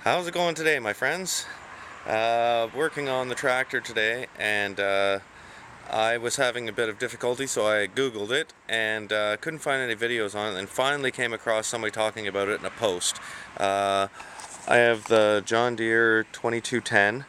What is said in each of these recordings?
How's it going today, my friends? Working on the tractor today, and I was having a bit of difficulty, so I googled it and couldn't find any videos on it, and finally came across somebody talking about it in a post. I have the John Deere 2210,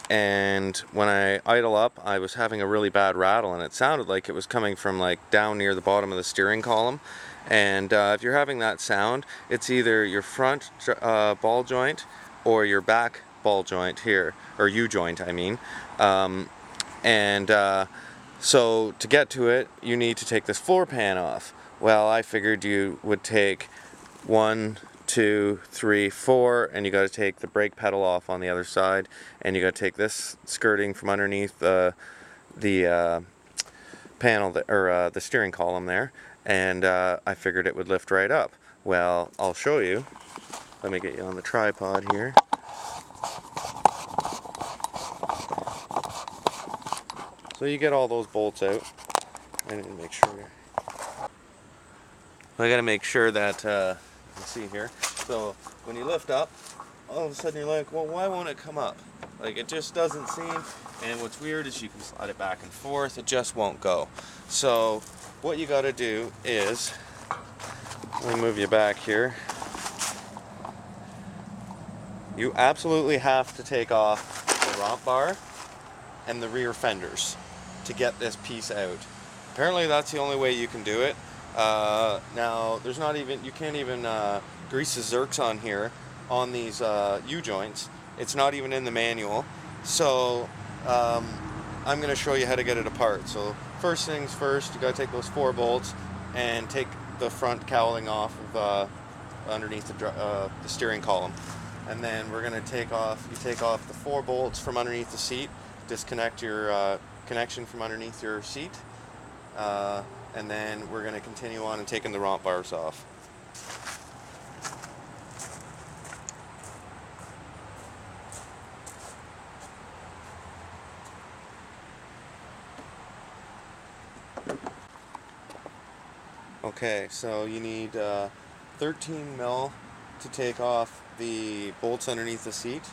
and when I idle up, I was having a really bad rattle, and it sounded like it was coming from like down near the bottom of the steering column. And if you're having that sound, it's either your front ball joint or your back ball joint here, or U-joint, I mean. So to get to it, you need to take this floor pan off. Well, I figured you would take 1, 2, 3, 4, and you got to take the brake pedal off on the other side, and you got to take this skirting from underneath the panel or the steering column there, and I figured it would lift right up. Well, I'll show you. Let me get you on the tripod here. So you get all those bolts out. I need to make sure. I got to make sure that you can see here. So when you lift up, all of a sudden you're like, well, why won't it come up? Like, it just doesn't seem. And what's weird is you can slide it back and forth. It just won't go. So what you got to do is, let me move you back here. You absolutely have to take off the romp bar and the rear fenders to get this piece out. Apparently that's the only way you can do it. Now there's not even, you can't even grease the zerks on here on these U-joints. It's not even in the manual. So I'm going to show you how to get it apart. So first things first, you got to take those 4 bolts and take the front cowling off of underneath the steering column. And then we're going to take off the 4 bolts from underneath the seat, disconnect your connection from underneath your seat, and then we're going to continue on and taking the romp bars off. Okay, so you need 13 mil to take off the bolts underneath the seat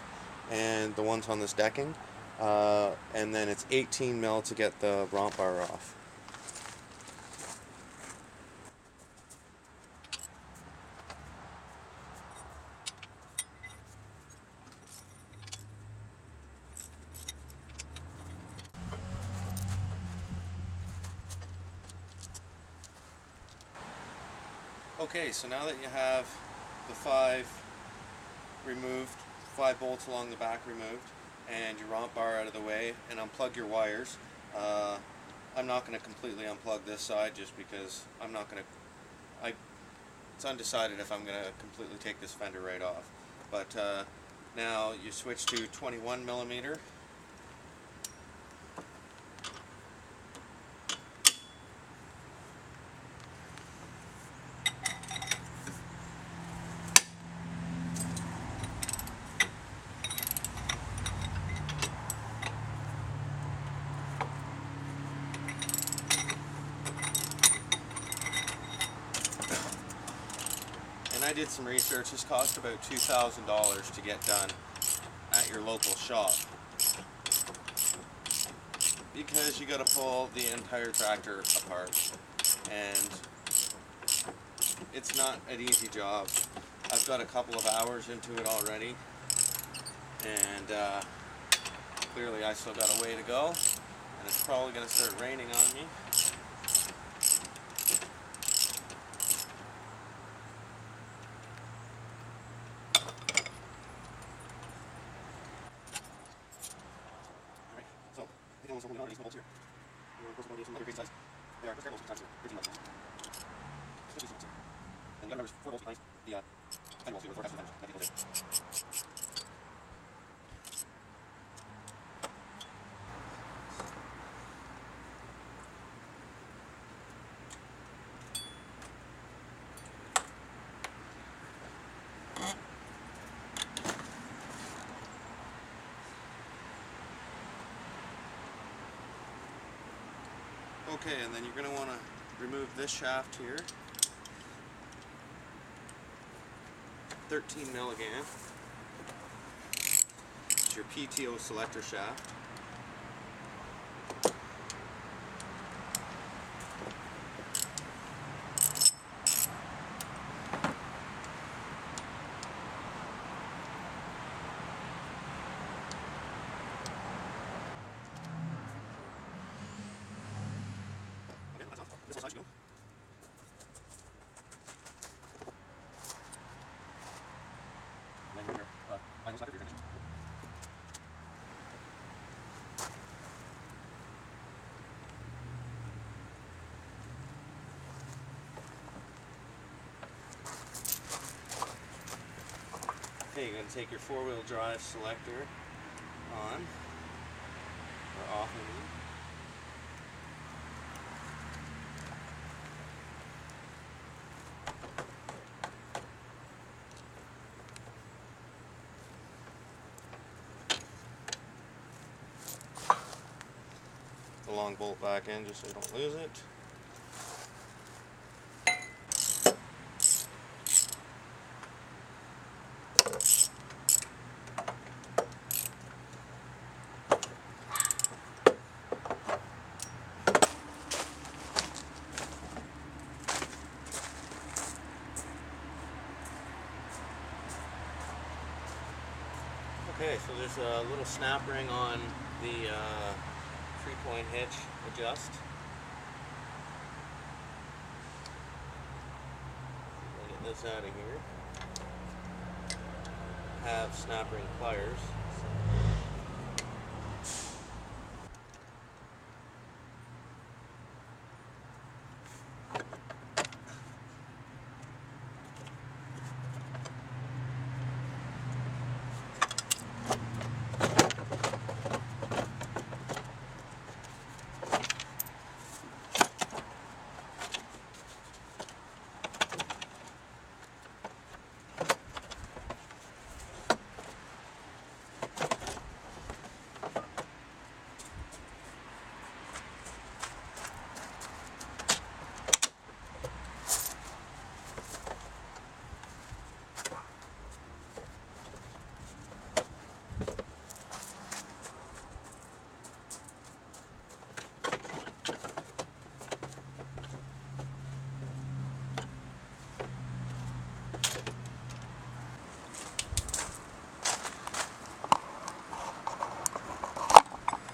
and the ones on this decking, and then it's 18 mil to get the romp bar off. Okay, so now that you have the 5 removed, 5 bolts along the back removed, and your romp bar out of the way, and unplug your wires. I'm not going to completely unplug this side just because I'm not going to, it's undecided if I'm going to completely take this fender right off. But now you switch to 21 millimeter. And I did some research. This cost about $2,000 to get done at your local shop, because you got to pull the entire tractor apart, and it's not an easy job. I've got a couple of hours into it already, and clearly I still got a way to go, and it's probably going to start raining on me. So, I think almost something on these bolts here. We're supposed to need some other grease size. They are square bolts, sometimes 13 bolts. And you gotta remember, 4 bolts behind the fender bolts here, 4 fenders, that equals it. Okay, and then you're going to want to remove this shaft here. 13 mil again. It's your PTO selector shaft. Okay, you're going to take your four-wheel drive selector on, or off, I mean. The long bolt back in just so you don't lose it. Okay, so there's a little snap ring on the 3-point hitch adjust. I'll get this out of here. Have snap ring pliers.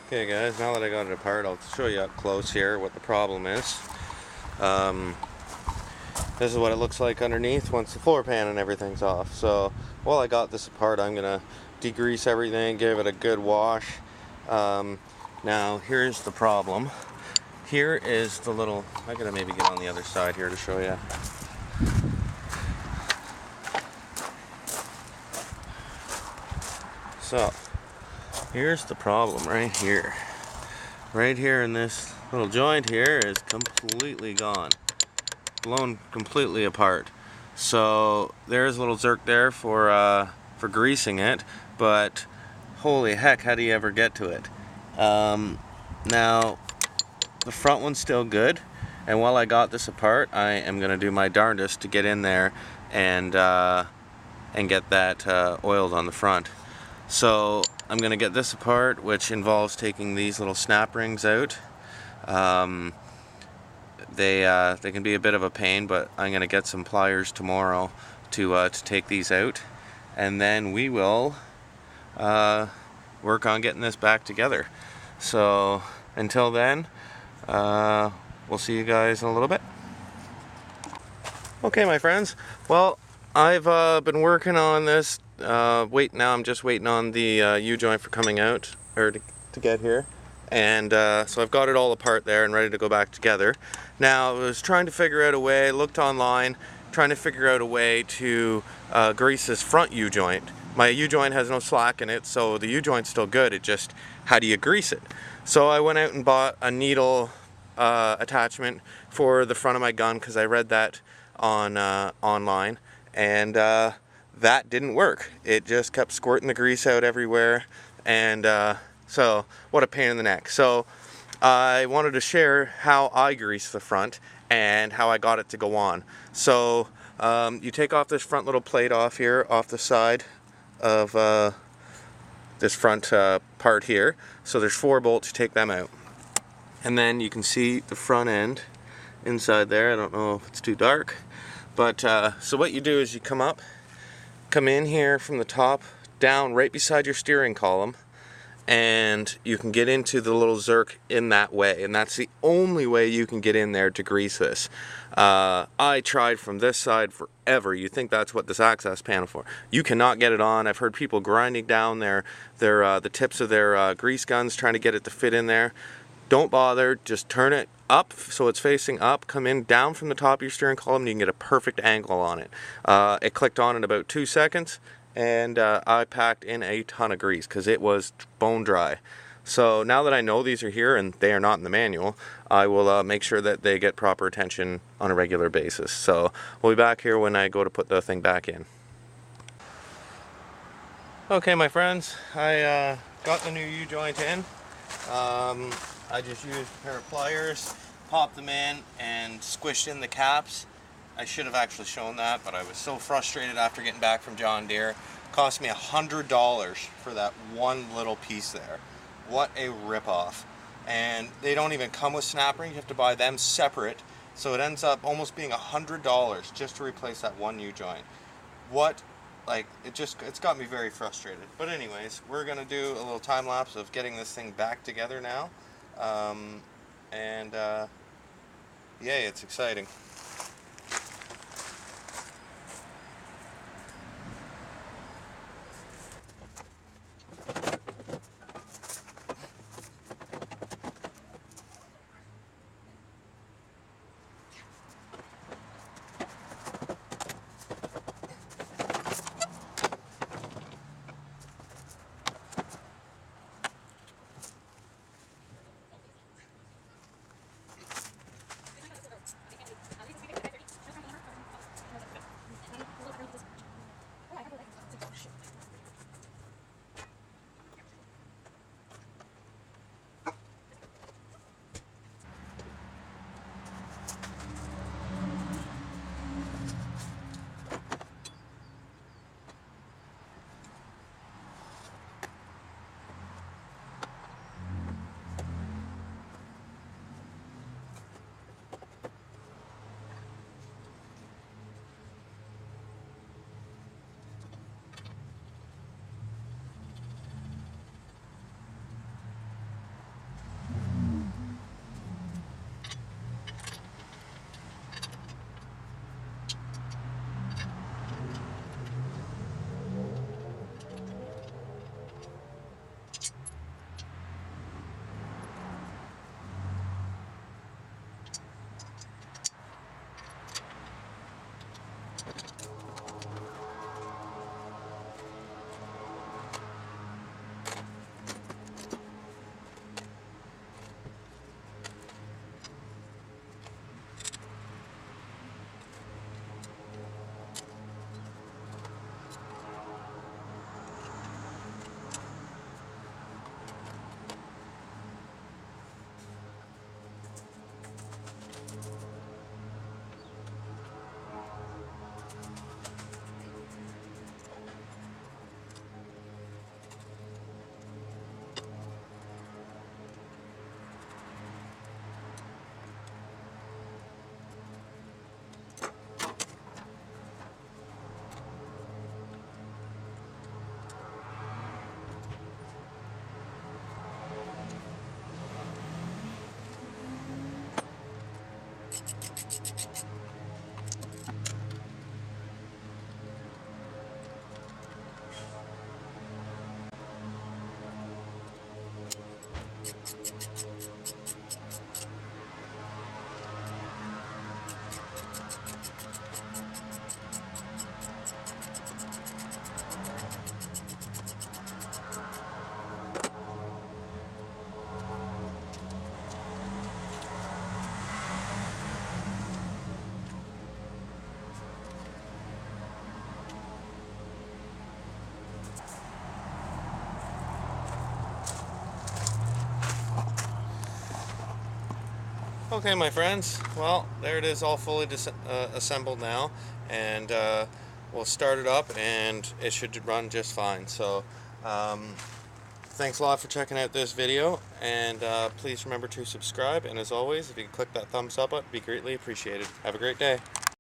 Okay guys, now that I got it apart, I'll show you up close here what the problem is. This is what it looks like underneath once the floor pan and everything's off. So while I got this apart, I'm going to degrease everything, give it a good wash. Now here's the problem. Here is the little, I gotta maybe get on the other side here to show you. So here's the problem right here. Right here in this little joint here is completely gone. Blown completely apart. So there's a little zerk there for greasing it, but holy heck, how do you ever get to it? Now the front one's still good, and while I got this apart, I am gonna do my darndest to get in there and get that oiled on the front. So I'm going to get this apart, which involves taking these little snap rings out. They can be a bit of a pain, but I'm going to get some pliers tomorrow to take these out, and then we will work on getting this back together. So until then, we'll see you guys in a little bit. Okay, my friends. Well, I've been working on this. Now I'm just waiting on the U-joint for coming out, or to get here. And so I've got it all apart there and ready to go back together. Now I was trying to figure out a way, looked online, trying to figure out a way to grease this front U-joint. My U-joint has no slack in it, so the U-joint's still good. It just, how do you grease it? So I went out and bought a needle attachment for the front of my gun, because I read that on online, and that didn't work. It just kept squirting the grease out everywhere, and so what a pain in the neck. So I wanted to share how I grease the front and how I got it to go on. So You take off this front little plate off here, off the side of this front part here. So there's 4 bolts, you take them out. And then you can see the front end inside there. I don't know if it's too dark. But so what you do is you come in here from the top down right beside your steering column, and you can get into the little zerk in that way, and that's the only way you can get in there to grease this. I tried from this side forever. You think that's what this access panel for. You cannot get it on. I've heard people grinding down the tips of their grease guns trying to get it to fit in there. Don't bother, just turn it up so it's facing up, come in down from the top of your steering column, and you can get a perfect angle on it. It clicked on in about 2 seconds, and I packed in a ton of grease because it was bone dry. So now that I know these are here and they are not in the manual, I will make sure that they get proper attention on a regular basis. So we'll be back here when I go to put the thing back in. Okay, my friends, I got the new U-joint in. I just used a pair of pliers, popped them in, and squished in the caps. I should have actually shown that, but I was so frustrated after getting back from John Deere. It cost me $100 for that one little piece there. What a ripoff. And they don't even come with snap rings, you have to buy them separate. So it ends up almost being $100 just to replace that one U-joint. It's got me very frustrated. But anyways, we're gonna do a little time lapse of getting this thing back together now. Yay, it's exciting. Okay, my friends, well, there it is, all fully assembled now, and we'll start it up and it should run just fine. So thanks a lot for checking out this video, and please remember to subscribe, and as always, if you can click that thumbs up, it'd be greatly appreciated. Have a great day.